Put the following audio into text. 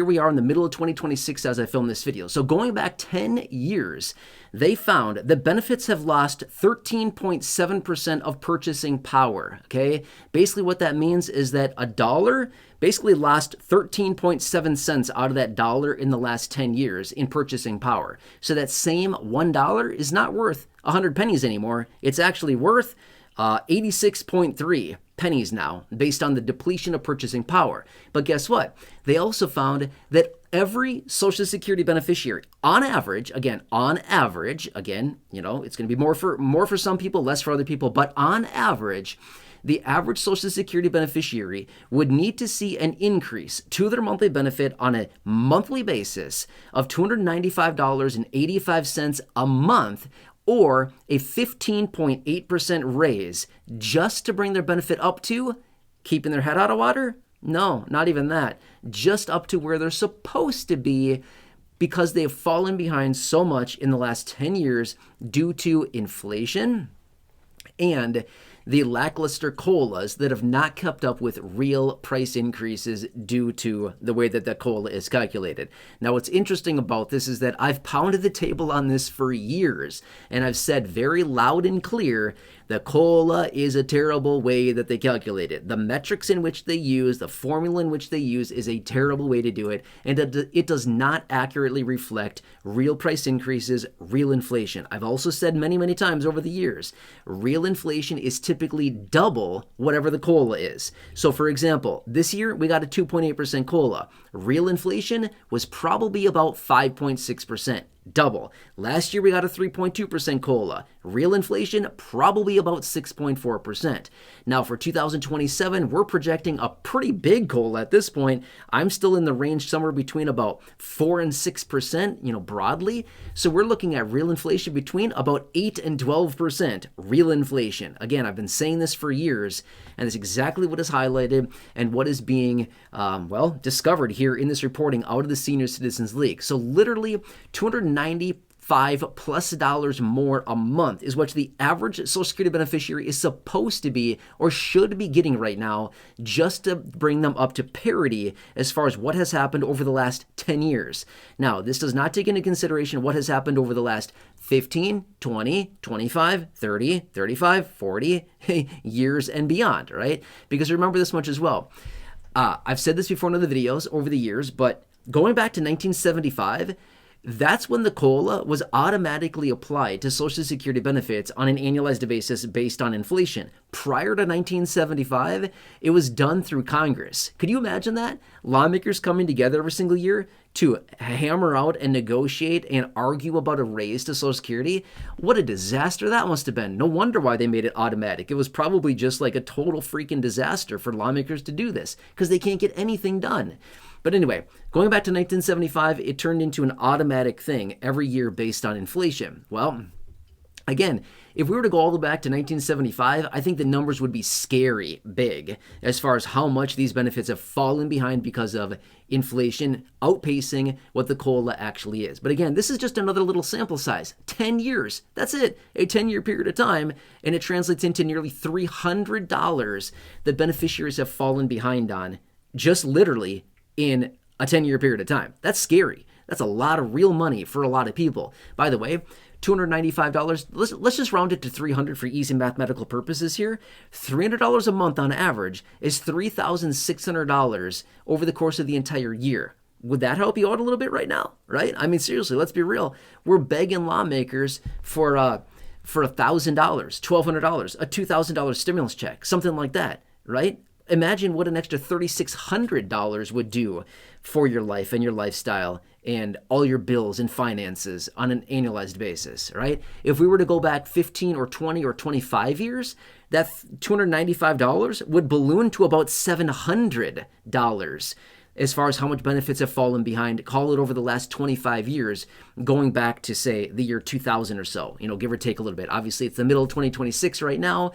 Here we are in the middle of 2026 as I film this video. So going back 10 years, they found that benefits have lost 13.7% of purchasing power, okay? Basically what that means is that a dollar basically lost 13.7 cents out of that dollar in the last 10 years in purchasing power. So that same $1 is not worth 100 pennies anymore. It's actually worth 86.3 pennies now, based on the depletion of purchasing power. But guess what? They also found that every Social Security beneficiary, on average, you know, it's going to be more for some people, less for other people, but on average, the average Social Security beneficiary would need to see an increase to their monthly benefit on a monthly basis of $295.85 a month, or a 15.8% raise just to bring their benefit up to keeping their head out of water? No, not even that. Just up to where they're supposed to be, because they've fallen behind so much in the last 10 years due to inflation and the lackluster COLAs that have not kept up with real price increases due to the way that the COLA is calculated. Now, what's interesting about this is that I've pounded the table on this for years, and I've said very loud and clear the COLA is a terrible way that they calculate it. The metrics in which they use, the formula in which they use is a terrible way to do it, and it does not accurately reflect real price increases, real inflation. I've also said many, many times over the years, real inflation is typically double whatever the COLA is. So for example, this year we got a 2.8% COLA. Real inflation was probably about 5.6%. Double. Last year we got a 3.2% COLA. Real inflation probably about 6.4%. Now for 2027, we're projecting a pretty big COLA at this point. I'm still in the range somewhere between about 4 and 6%, you know, broadly. So we're looking at real inflation between about 8 and 12% real inflation. Again, I've been saying this for years, and it's exactly what is highlighted and what is being, discovered here in this reporting out of the Senior Citizens League. So literally $295+ more a month is what the average Social Security beneficiary is supposed to be or should be getting right now, just to bring them up to parity as far as what has happened over the last 10 years. Now, this does not take into consideration what has happened over the last 15, 20, 25, 30, 35, 40 years and beyond, right? Because remember this much as well. I've said this before in other videos over the years, but going back to 1975, that's when the COLA was automatically applied to Social Security benefits on an annualized basis based on inflation. Prior to 1975, it was done through Congress. Could you imagine that? Lawmakers coming together every single year to hammer out and negotiate and argue about a raise to Social Security? What a disaster that must have been. No wonder why they made it automatic. It was probably just like a total freaking disaster for lawmakers to do this, because they can't get anything done. But anyway, going back to 1975, it turned into an automatic thing every year based on inflation. Well, again, if we were to go all the way back to 1975, I think the numbers would be scary big as far as how much these benefits have fallen behind because of inflation outpacing what the COLA actually is. But again, this is just another little sample size. 10 years. That's it. A 10-year period of time, and it translates into nearly $300 that beneficiaries have fallen behind on, just literally in a 10-year period of time. That's scary. That's a lot of real money for a lot of people. By the way, $295, let's just round it to $300 for easy mathematical purposes here. $300 a month on average is $3,600 over the course of the entire year. Would that help you out a little bit right now, right? I mean, seriously, let's be real. We're begging lawmakers for $1,000, $1,200, a $2,000 stimulus check, something like that, right? Imagine what an extra $3,600 would do for your life and your lifestyle and all your bills and finances on an annualized basis, right? If we were to go back 15 or 20 or 25 years, that $295 would balloon to about $700 as far as how much benefits have fallen behind, call it over the last 25 years, going back to, say, the year 2000 or so, you know, give or take a little bit. Obviously, it's the middle of 2026 right now,